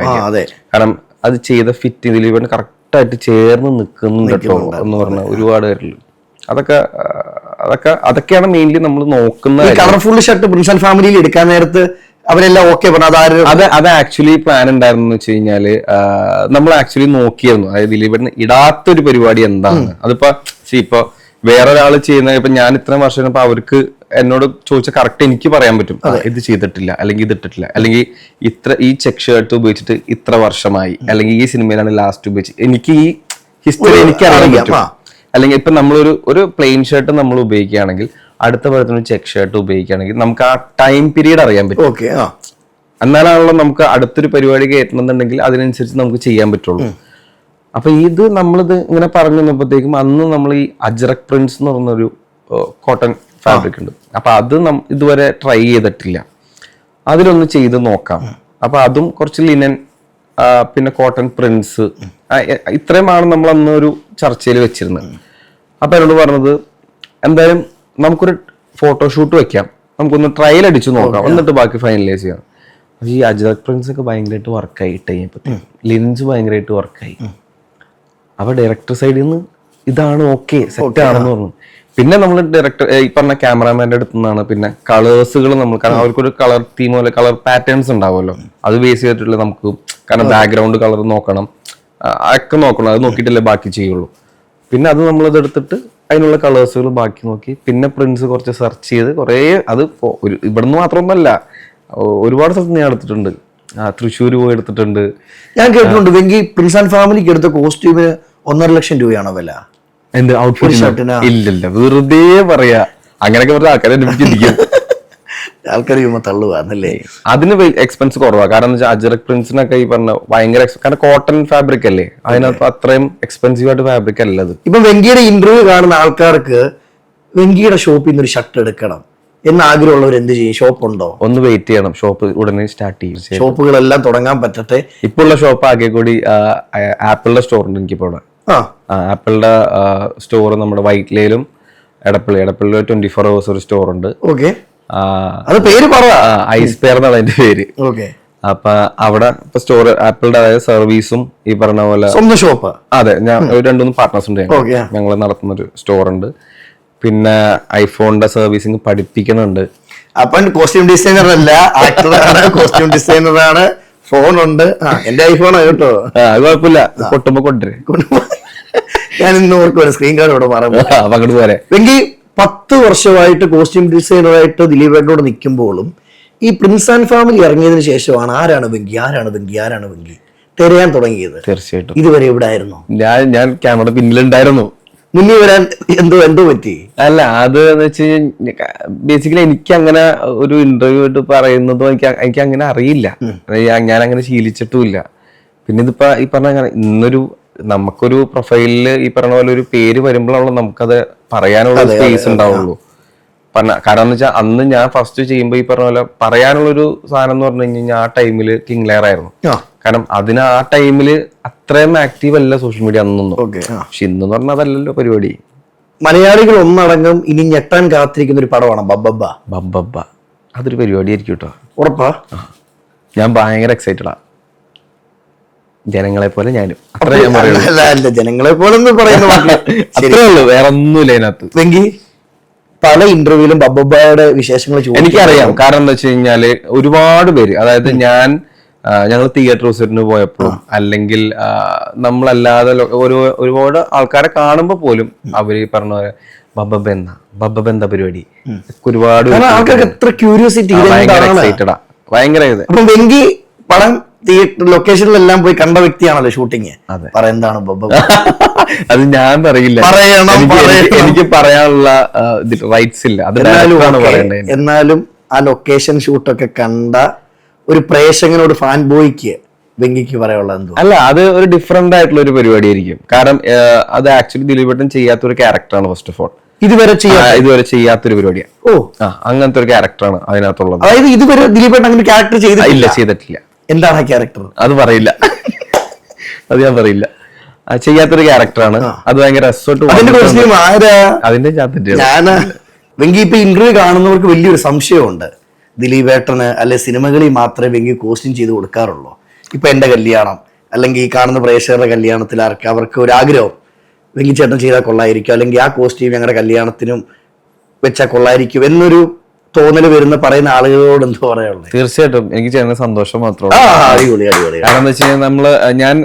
കാരണം അത് ചെയ്ത ഫിറ്റ് ദിലീപേട്ടൻ കറക്റ്റ് ആയിട്ട് ചേർന്ന് നിൽക്കുന്നുണ്ട് കേട്ടോ എന്ന് പറഞ്ഞ ഒരുപാട് പേരില്. അതൊക്കെയാണ് മെയിൻലി നമ്മൾ നോക്കുന്നത്. കളർഫുൾ ഷർട്ട് പ്രിൻസ് ആൻഡ് ഫാമിലിയിൽ എടുക്കാൻ നേരത്ത് അവരെല്ലാം ഓക്കെ പറഞ്ഞു. അത് ആക്ച്വലി പ്ലാൻ ഉണ്ടായിരുന്നു വെച്ച് കഴിഞ്ഞാല് നമ്മൾ ആക്ച്വലി നോക്കിയിരുന്നു, അതായത് ദിലീപേട്ടന് ഇടാത്തൊരു പരിപാടി എന്താണ്. അതിപ്പോ ഇപ്പൊ വേറൊരാൾ ചെയ്യുന്ന ഇപ്പൊ ഞാൻ ഇത്രയും വർഷം ഇപ്പൊ അവർക്ക് എന്നോട് ചോദിച്ച കറക്റ്റ് എനിക്ക് പറയാൻ പറ്റും, ഇത് ചെയ്തിട്ടില്ല അല്ലെങ്കിൽ ഇത് ഇട്ടിട്ടില്ല, അല്ലെങ്കിൽ ഈ ചെക്ക് ഷർട്ട് ഉപയോഗിച്ചിട്ട് ഇത്ര വർഷമായി, അല്ലെങ്കിൽ ഈ സിനിമയിലാണ് ലാസ്റ്റ് ഉപയോഗിച്ചത്, എനിക്ക് ഈ ഹിസ്റ്ററി എനിക്ക് അറിയാൻ പറ്റും. അല്ലെങ്കിൽ ഇപ്പൊ നമ്മളൊരു പ്ലെയിൻ ഷർട്ട് നമ്മൾ ഉപയോഗിക്കുകയാണെങ്കിൽ അടുത്ത പടത്തിന് ചെക്ക് ഷർട്ട് ഉപയോഗിക്കുകയാണെങ്കിൽ നമുക്ക് ആ ടൈം പീരീഡ് അറിയാൻ പറ്റും. എന്നാലാണല്ലോ നമുക്ക് അടുത്തൊരു പരിപാടി കയറ്റണമെന്നുണ്ടെങ്കിൽ അതിനനുസരിച്ച് നമുക്ക് ചെയ്യാൻ പറ്റുള്ളൂ. അപ്പൊ ഇത് നമ്മളിത് ഇങ്ങനെ പറഞ്ഞു വന്നപ്പോഴത്തേക്കും അന്ന് നമ്മൾ ഈ അജ്രക് പ്രിന്റ്സ് എന്ന് പറഞ്ഞൊരു കോട്ടൺ ഫാബ്രിക് ഉണ്ട്. അപ്പൊ അത് ഇതുവരെ ട്രൈ ചെയ്തിട്ടില്ല, അതിലൊന്ന് ചെയ്ത് നോക്കാം. അപ്പൊ അതും കുറച്ച് ലിനൻ പിന്നെ കോട്ടൺ പ്രിന്റ്സ് ഇത്രയുമാണ് നമ്മൾ അന്ന് ഒരു ചർച്ചയിൽ വെച്ചിരുന്നത്. അപ്പൊ എന്നോട് പറഞ്ഞത് എന്തായാലും നമുക്കൊരു ഫോട്ടോഷൂട്ട് വെക്കാം, നമുക്കൊന്ന് ട്രയൽ അടിച്ചു നോക്കാം, എന്നിട്ട് ബാക്കി ഫൈനലൈസ് ചെയ്യാം. ഈ അജ്രക് പ്രിന്റ്സ് ഒക്കെ ഭയങ്കരമായിട്ട് വർക്കായി കഴിഞ്ഞപ്പോഴത്തേക്കും ലിൻസ് ഭയങ്കരമായിട്ട് വർക്കായി. അപ്പൊ ഡയറക്ടർ സൈഡിൽ നിന്ന് ഇതാണ് ഓക്കെ സെറ്റ് ആണെന്ന് പറഞ്ഞു. പിന്നെ നമ്മൾ ഡയറക്ടർ ഈ പറഞ്ഞ ക്യാമറാമാന്റെ അടുത്ത് നിന്നാണ് പിന്നെ കളേഴ്സുകൾ നമ്മൾ, കാരണം അവർക്കൊരു കളർ തീം പോലെ കളർ പാറ്റേൺസ് ഉണ്ടാവുമല്ലോ, അത് ബേസ് ചെയ്തിട്ടുള്ള നമുക്ക്, കാരണം ബാക്ക്ഗ്രൗണ്ട് കളർ നോക്കണം, അതൊക്കെ നോക്കണം, അത് നോക്കിയിട്ടല്ലേ ബാക്കി ചെയ്യുള്ളൂ. പിന്നെ അത് നമ്മളത് എടുത്തിട്ട് അതിനുള്ള കളേഴ്സുകൾ ബാക്കി നോക്കി, പിന്നെ പ്രിന്റ്സ് കുറച്ച് സെർച്ച് ചെയ്ത് കുറേ, അത് ഇവിടുന്ന് മാത്രമൊന്നുമല്ല ഒരുപാട് സ്ഥലത്ത് ഞാൻ എടുത്തിട്ടുണ്ട്. തൃശ്ശൂർ പോയി എടുത്തിട്ടുണ്ട്. ഞാൻ കേട്ടിട്ടുണ്ട് വെങ്കി പ്രിൻസ് ആൻഡ് ഫാമിലിക്ക് എടുത്ത കോസ്റ്റ്യൂമിന് 1.5 ലക്ഷം രൂപയാണോ വില? എന്ത് ഔട്ട്ഫിറ്റ്? ഇല്ലല്ല, വെറുതെ പറയാ, അങ്ങനെയൊക്കെ പറഞ്ഞ ആൾക്കാരെ ചിന്തിക്കും. ആൾക്കാർ തള്ളുവാന്നല്ലേ. അതിന് എക്സ്പെൻസ് കുറവാണ്. കാരണം എന്താ വെച്ചാൽ അജ്രക് പ്രിന്റ്സിനൊക്കെ ഈ പറഞ്ഞ ഭയങ്കര കാരണം കോട്ടൺ ഫാബ്രിക് അല്ലേ, അതിനകത്ത് അത്രയും എക്സ്പെൻസീവ് ആയിട്ട് ഫാബ്രിക് അല്ലത്. ഇപ്പൊ വെങ്കിയുടെ ഇന്റർവ്യൂ കാണുന്ന ആൾക്കാർക്ക് വെങ്കിയുടെ ഷോപ്പിൽ നിന്ന് ഒരു ഷർട്ട് എടുക്കണം എന്ന് ആഗ്രഹമുള്ളവർ എന്ത് ചെയ്യും? ഷോപ്പ് ഉണ്ടോ? ഒന്ന് വെയിറ്റ് ചെയ്യണം, ഷോപ്പ് ഉടനെ സ്റ്റാർട്ട് ചെയ്യും. ഷോപ്പുകളെല്ലാം തുടങ്ങാൻ പറ്റട്ടെ. ഇപ്പൊ ഉള്ള ഷോപ്പ് ആകെ കൂടി ആപ്പിളിന്റെ സ്റ്റോർ ഉണ്ട് എനിക്കിപ്പോ അവിടെ. ആപ്പിളിന്റെ സ്റ്റോർ നമ്മുടെ വൈറ്റ്ലയിലും എടപ്പള്ളിയിൽ 24 hours ഒരു സ്റ്റോർ ഉണ്ട്. പേര് ഐസ് പെയർ എന്നാണ് അതിന്റെ പേര്. അപ്പൊ അവിടെ ഇപ്പൊ സ്റ്റോർ ആപ്പിളിന്റെ അതായത് സർവീസും ഈ പറഞ്ഞ പോലെ സ്വന്തം ഷോപ്പ്. അതെ, ഞാൻ 2-3 പാർട്ട്നേഴ്സ് ഉണ്ട്, ഞങ്ങൾ നടത്തുന്ന ഒരു സ്റ്റോർ ഉണ്ട്. പിന്നെ ഐഫോണിന്റെ സർവീസിങ് പഠിപ്പിക്കുന്നുണ്ട്. അപ്പൊ കോസ്റ്റ്യൂം ഡിസൈനർ അല്ല, ആക്ടറാണ്, കോസ്റ്റ്യൂം ഡിസൈനറാണ്, ഫോണുണ്ട്. എന്റെ ഐഫോണാണ് കേട്ടോ, അത് കുഴപ്പമില്ല, കൊട്ടുമ്പോ കൊണ്ടുവരും. ഞാൻ ഇന്ന് ഓർക്കുവാണ് സ്ക്രീൻ കാർഡ് ഇവിടെ പകട് പോലെ. വെങ്കി 10 വർഷമായിട്ട് കോസ്റ്റ്യൂം ഡിസൈനറായിട്ട് ദിലീപേട്ടനോട് നിൽക്കുമ്പോഴും ഈ പ്രിൻസ് ആൻഡ് ഫാമിലി ഇറങ്ങിയതിനു ശേഷമാണ് ആരാണ് വെങ്കി തിരയാൻ തുടങ്ങിയത്. തീർച്ചയായിട്ടും. ഇതുവരെ ഇവിടെ ആയിരുന്നു? ഞാൻ ക്യാമറ പിന്നിലുണ്ടായിരുന്നു. മുന്നിൽ വരാൻ എന്തോ പറ്റി? അല്ല, അത് എന്ന് വെച്ച് കഴിഞ്ഞാൽ ബേസിക്കലി എനിക്ക് അങ്ങനെ ഒരു ഇന്റർവ്യൂ ആയിട്ട് പറയുന്നതും എനിക്ക് അങ്ങനെ അറിയില്ല, ഞാൻ അങ്ങനെ ശീലിച്ചിട്ടുമില്ല. പിന്നെ ഇതിപ്പോ ഈ പറഞ്ഞ നമുക്കൊരു പ്രൊഫൈലില് ഈ പറഞ്ഞ പോലെ ഒരു പേര് വരുമ്പോഴാണല്ലോ നമുക്കത് പറയാനുള്ള സ്പേസ് ഉണ്ടാവുള്ളൂ. കാരണം എന്ന് വെച്ചാൽ അന്ന് ഞാൻ ഫസ്റ്റ് ചെയ്യുമ്പോൾ ഈ പറഞ്ഞ പോലെ പറയാനുള്ളൊരു സാധനം എന്ന് പറഞ്ഞു കഴിഞ്ഞാൽ ആ ടൈമില് കിങ് ലെയർ ആയിരുന്നു. കാരണം അതിന് ആ ടൈമില് അത്രയും ആക്റ്റീവ് അല്ല സോഷ്യൽ മീഡിയ അന്നൊന്നും. പക്ഷെ ഇന്ന് പറഞ്ഞാൽ അതല്ലല്ലോ പരിപാടി. മലയാളികൾ ഒന്നടങ്കം ഇനി ഞെട്ടാൻ കാത്തിരിക്കുന്ന ഒരു പടമാണ് ബബ്ബബ്ബ. അതൊരു പരിപാടി ആയിരിക്കും കേട്ടോ. ഉറപ്പാ? ഞാൻ ഭയങ്കര എക്സൈറ്റഡാ, ജനങ്ങളെ പോലെ ഞാനും. ജനങ്ങളെ പോലെ അത്രേ ഉള്ളൂ, വേറെ ഒന്നുമില്ല അതിനകത്ത്. വെങ്കി പല ഇന്റർവ്യൂവിലും ബബ്ബബ്ബയുടെ വിശേഷങ്ങൾ എനിക്കറിയാം. കാരണം എന്താ വെച്ച് കഴിഞ്ഞാല് ഒരുപാട് പേര്, അതായത് ഞങ്ങൾ തിയേറ്റർ വിസിറ്റിന് പോയപ്പോഴും അല്ലെങ്കിൽ നമ്മളല്ലാതെ ഒരുപാട് ആൾക്കാരെ കാണുമ്പോ പോലും അവര് പറഞ്ഞ പോലെ ബബ്ബബ്ബ എന്താ പരിപാടി, ഒരുപാട് ആൾക്കാർക്ക് എത്ര ക്യൂരിയോസിറ്റി. ഭയങ്കര എക്സൈറ്റഡാ, ഭയങ്കര. വെങ്കി പടം തിയേറ്റർ ലൊക്കേഷനിലെല്ലാം പോയി കണ്ട വ്യക്തിയാണല്ലോ ഷൂട്ടിങ്. അതെ. പറയുന്നതാണ് ബബ്ബ. അത് ഞാൻ പറയില്ല, പറയണം. എനിക്ക് പറയാനുള്ള റൈറ്റ്സ് ഇല്ല. അത് ഡയറക്ടറാണ് പറയേണ്ടത്. എന്നാലും ആ ലൊക്കേഷൻ ഷൂട്ടൊക്കെ കണ്ട ഒരു പ്രേക്ഷകനോട് ഫാൻ ബോയ്ക്ക് വെങ്കിക്ക് പറയാനുള്ള എന്തോ? അല്ല, അത് ഒരു ഡിഫറെന്റ് ആയിട്ടുള്ള ഒരു പരിപാടിയായിരിക്കും. കാരണം അത് ആക്ച്വലി ദിലീപേട്ടൻ ചെയ്യാത്ത ഒരു ക്യാരക്ടറാണ്. ഫസ്റ്റ് ഓഫ് ഓൾ ഇതുവരെ ചെയ്യാത്തൊരു പരിപാടിയാണ്. അങ്ങനത്തെ ഒരു ക്യാരക്ടറാണ് അതിനകത്തുള്ളത്. അതായത് ഇതുവരെ ദിലീപേട്ടൻ അങ്ങനെ ക്യാരക്ടർ ചെയ്തിട്ടില്ല. എന്താണ് ആ ക്യാരക്ടർ? അത് പറയില്ല. അത് ഞാൻ പറയില്ല. ചെയ്യാത്തൊരു ക്യാരക്ടറാണ്. അത് ഭയങ്കര അതിന്റെ ഞാൻ വെങ്കി ഇപ്പൊ ഇന്റർവ്യൂ കാണുന്നവർക്ക് വലിയൊരു സംശയമുണ്ട്. ദിലീപേട്ടന് അല്ലെ സിനിമകളിൽ മാത്രമേ വെങ്കി കോസ്റ്റ്യൂം ചെയ്ത് കൊടുക്കാറുള്ളൂ. ഇപ്പൊ എന്റെ കല്യാണം അല്ലെങ്കിൽ ഈ കാണുന്ന പ്രേക്ഷകരുടെ കല്യാണത്തിൽ അവർക്ക് ഒരു ആഗ്രഹം വെങ്കി ചേട്ടൻ ചെയ്താൽ കൊള്ളായിരിക്കും, അല്ലെങ്കിൽ ആ കോസ്റ്റ്യൂം ഞങ്ങളുടെ കല്യാണത്തിനും വെച്ചാൽ കൊള്ളായിരിക്കും എന്നൊരു തോന്നൽ പറയുന്ന ആളുകളോട് എന്തോ പറയാനുള്ളത്? തീർച്ചയായിട്ടും എനിക്ക് ചെയ്യുന്ന സന്തോഷം മാത്രമേ. അടിപൊളി. കാരണം എന്താ വെച്ച് കഴിഞ്ഞാൽ ഞാൻ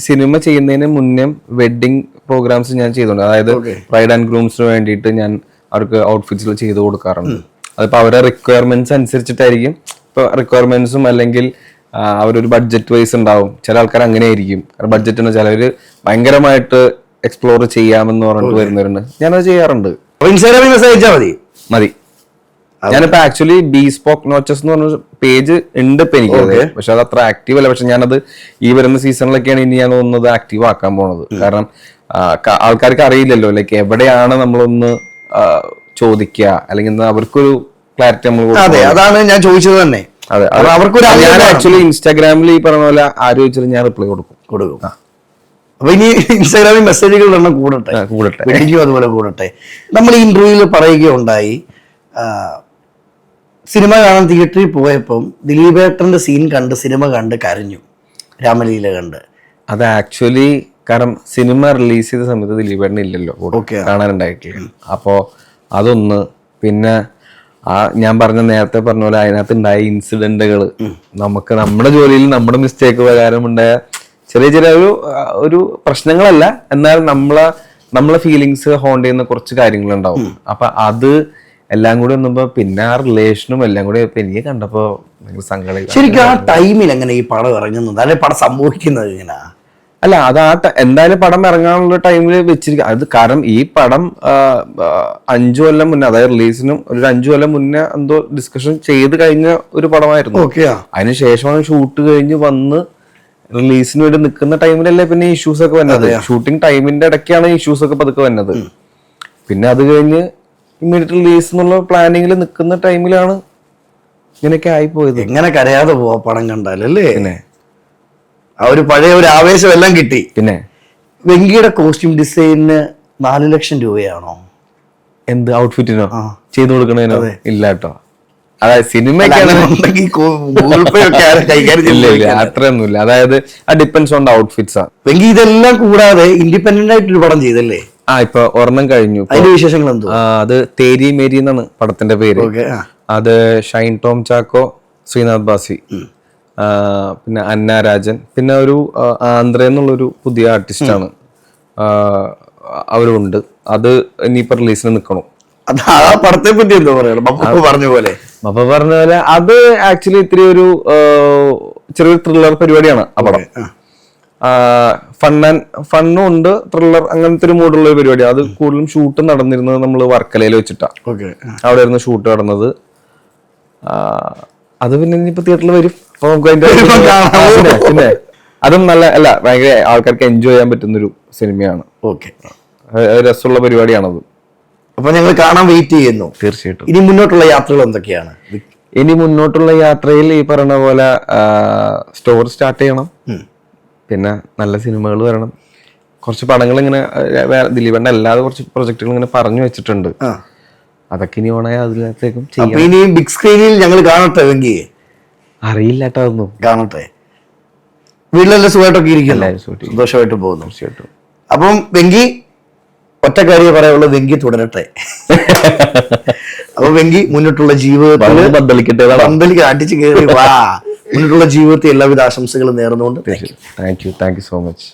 സിനിമ ചെയ്യുന്നതിന് മുന്നേ വെഡിങ് പ്രോഗ്രാംസ് ഞാൻ ചെയ്തിട്ടുണ്ട്. അതായത് ബ്രൈഡ് ആൻഡ് ഗ്രൂംസിന് വേണ്ടിയിട്ട് ഞാൻ അവർക്ക് ഔട്ട്ഫിറ്റ്സ് ചെയ്ത് കൊടുക്കാറുണ്ട്. അതിപ്പോ അവരുടെ റിക്വയർമെന്റ്സ് അനുസരിച്ചിട്ടായിരിക്കും. ഇപ്പൊ റിക്വയർമെന്റ്സും അല്ലെങ്കിൽ അവരൊരു ബഡ്ജറ്റ് വൈസ് ഉണ്ടാവും. ചില ആൾക്കാർ അങ്ങനെ ആയിരിക്കും. കാരണം ബഡ്ജറ്റ് ചിലവര് ഭയങ്കരമായിട്ട് എക്സ്പ്ലോർ ചെയ്യാമെന്ന് പറഞ്ഞിട്ട് വരുന്നവരുണ്ട്. ഞാനത് ചെയ്യാറുണ്ട്. ഇൻസ്റ്റാഗ്രാമിൽ മെസ്സേജ് അയച്ചാൽ മതി. ഞാനിപ്പോ ആക്ച്വലി ബീസ്പോക്ക് നോച്ചസ് എന്ന് പറഞ്ഞ പേജ് ഉണ്ട് ഇപ്പൊ എനിക്ക്, പക്ഷെ അത് അത്ര ആക്റ്റീവ് അല്ല. പക്ഷെ ഞാനത് ഈ വരുന്ന സീസണിലൊക്കെയാണ് ഇനി ഞാൻ തോന്നുന്നത് ആക്റ്റീവ് ആക്കാൻ പോണത്. കാരണം ആൾക്കാർക്ക് അറിയില്ലല്ലോ ലൈക്ക് എവിടെയാണ് നമ്മളൊന്ന് ചോദിക്കുക, അല്ലെങ്കിൽ അവർക്കൊരു ക്ലാരിറ്റി നമ്മൾ. അതാണ് ഞാൻ ചോദിച്ചത് തന്നെ. അതെ, ഞാൻ ആക്ച്വലി ഇൻസ്റ്റാഗ്രാമിൽ ഈ പറഞ്ഞ പോലെ ആര് ചോദിച്ചാലും ഞാൻ റിപ്ലൈ കൊടുക്കും. അപ്പൊ ഇനി ഇൻസ്റ്റാഗ്രാമിൽ മെസ്സേജുകളുടെ എണ്ണം കൂടട്ടെ. അതുപോലെ കൂടട്ടെ. നമ്മൾ ഈ ഇന്റർവ്യൂവിൽ പറയുകയുണ്ടായി, സിനിമ കാണാൻ തിയേറ്ററിൽ പോയപ്പം ദിലീപേട്ടന്റെ സീൻ കണ്ട് സിനിമ കണ്ട് കരഞ്ഞു, രാമലീല കണ്ട്. അത് ആക്ച്വലി കാരണം സിനിമ റിലീസ് ചെയ്ത സമയത്ത് ദിലീപേട്ടൻ ഇല്ലല്ലോ, കാണാനുണ്ടായിട്ടില്ല. അപ്പോ അതൊന്ന്, പിന്നെ ഞാൻ നേരത്തെ പറഞ്ഞ പോലെ അതിനകത്ത് ഉണ്ടായ ഇൻസിഡന്റുകൾ, നമുക്ക് നമ്മുടെ ജോലിയിൽ നമ്മുടെ മിസ്റ്റേക്ക് പ്രകാരം ഉണ്ടായ ചെറിയ ചെറിയ ഒരു പ്രശ്നങ്ങളല്ല, എന്നാൽ നമ്മളെ ഫീലിങ്സ് ഹോണ്ട് ചെയ്യുന്ന കുറച്ച് കാര്യങ്ങളുണ്ടാവും. അപ്പൊ അത് എല്ലാം കൂടി വന്നപ്പോ പിന്നെ ആ റിലേഷനും എല്ലാം കൂടി എനിക്ക് കണ്ടപ്പോ ഭയങ്കര സങ്കടം. ശരിക്കും ആ ടൈമിൽ എങ്ങനെ ഈ പടം ഇറങ്ങുന്നത്, അല്ലെ പടം സംഭവിക്കുന്നത് എങ്ങനെയാ? അല്ല, അത് എന്തായാലും പടം ഇറങ്ങാനുള്ള ടൈമിൽ വെച്ചിരിക്കും. അത് കാരണം ഈ പടം 5 കൊല്ലം മുന്നേ, അതായത് റിലീസിനും ഒരു 5 കൊല്ലം മുന്നേ എന്തോ ഡിസ്കഷൻ ചെയ്ത് കഴിഞ്ഞ ഒരു പടമായിരുന്നു. അതിനുശേഷമാണ് ഷൂട്ട് കഴിഞ്ഞ് വന്ന് റിലീസിന് വേണ്ടി നിൽക്കുന്ന ടൈമിലല്ലേ പിന്നെ ഇഷ്യൂസ് ഒക്കെ വന്നത്. ഷൂട്ടിംഗ് ടൈമിന്റെ ഇടയ്ക്കാണ് ഇഷ്യൂസ് ഒക്കെ പതുക്കെ വന്നത്. പിന്നെ അത് കഴിഞ്ഞ് ഇമ്മീഡിയറ്റ് റിലീസ് എന്നുള്ള പ്ലാനിങ്ങിൽ നിൽക്കുന്ന ടൈമിലാണ് ഇങ്ങനെയൊക്കെ ആയിപ്പോയത്. എങ്ങനെ കരയാതെ പോവാ പടം കണ്ടാലല്ലേ? പിന്നെ ആ ഒരു പഴയ ഒരു ആവേശം എല്ലാം കിട്ടി. പിന്നെ വെങ്കിയുടെ കോസ്റ്റ്യൂം ഡിസൈനിന് 4 ലക്ഷം രൂപയാണോ? എന്ത് ഔട്ട്ഫിറ്റിനോ ചെയ്തു കൊടുക്കണേനോ? ഇല്ല കേട്ടോ. അതായത് സിനിമ അത്രയൊന്നുമില്ല. അതായത് ഡിപ്പെൻസ് ഓൺ ഔട്ട്ഫിറ്റ്സ് ആണ്. വെങ്കി ഇതെല്ലാം കൂടാതെ ഇൻഡിപെൻഡന്റ് ആയിട്ട് ഒരു പടം ചെയ്തല്ലേ? ഇപ്പൊ ഒരെണ്ണം കഴിഞ്ഞു. അതിന്റെ വിശേഷങ്ങൾ എന്തോ? അത് തേരി മേരി എന്നാണ് പടത്തിന്റെ പേര്. അത് ഷൈൻ ടോം ചാക്കോ, ശ്രീനാഥ് ബാസി, പിന്നെ അന്ന രാജൻ, പിന്നെ ഒരു ആന്ധ്ര എന്നുള്ളൊരു പുതിയ ആർട്ടിസ്റ്റാണ്, അവരുണ്ട്. അത് ഇനിയിപ്പോ റിലീസിന് നിൽക്കണം. പടത്തെ പറ്റി എന്തോ പറയണം? പറഞ്ഞ പോലെ അത് ആക്ച്വലി ഇത്തിരി ഒരു ചെറിയൊരു ത്രില്ലർ പരിപാടിയാണ് ആ പടം. ഫണ്ണും ഉണ്ട്, ത്രില്ലർ, അങ്ങനത്തെ ഒരു മൂഡുള്ള ഒരു പരിപാടി. അത് കൂടുതലും ഷൂട്ട് നടന്നിരുന്നത് നമ്മൾ വർക്കലയിൽ വെച്ചിട്ടാ. അവിടെ ആയിരുന്നു ഷൂട്ട് നടന്നത്. അത് പിന്നെ ഇനിയിപ്പോ തിയേറ്ററിൽ വരും. അപ്പൊ നമുക്ക് അതിന്റെ പിന്നെ അതും നല്ല അല്ല, ഭയങ്കര ആൾക്കാർക്ക് എൻജോയ് ചെയ്യാൻ പറ്റുന്നൊരു സിനിമയാണ്. രസമുള്ള പരിപാടിയാണത്. അപ്പൊ ഞങ്ങൾ കാണാൻ വെയിറ്റ് ചെയ്യുന്നു. തീർച്ചയായിട്ടും. ഇനി മുന്നോട്ടുള്ള യാത്രകൾ എന്തൊക്കെയാണ്? ഇനി മുന്നോട്ടുള്ള യാത്രയിൽ ഈ പറഞ്ഞ പോലെ സ്റ്റോർ സ്റ്റാർട്ട് ചെയ്യണം, പിന്നെ നല്ല സിനിമകൾ വരണം. കുറച്ച് പടങ്ങൾ ഇങ്ങനെ ദിലീപേട്ടൻ അല്ലാതെ കുറച്ച് പ്രൊജക്ടുകൾ ഇങ്ങനെ പറഞ്ഞു വെച്ചിട്ടുണ്ട്. അതൊക്കെ ഇനി ഓണായ അതിനകത്തേക്കും ചെയ്യാം. ബിഗ് സ്ക്രീനിൽ ഞങ്ങൾ കാണട്ടെ വെങ്കി? അറിയില്ല കേട്ടോ, അതൊന്നും. കാണട്ടെ. വീട്ടിലെല്ലാം സുഖമായിട്ടൊക്കെ ഇരിക്കും, സന്തോഷമായിട്ട് പോകുന്നു. തീർച്ചയായിട്ടും. അപ്പം വെങ്കി ഒറ്റ കാര്യം പറയാനുള്ളത്, വെങ്കി തുടരട്ടെ. അപ്പൊ വെങ്കി മുന്നോട്ടുള്ള ജീവിതത്തിൽ അടിച്ചു കയറി വാ. മുന്നോട്ടുള്ള ജീവിതത്തിൽ എല്ലാവിധ ആശംസകളും നേർന്നുകൊണ്ട് താങ്ക് യു സോ മച്ച്.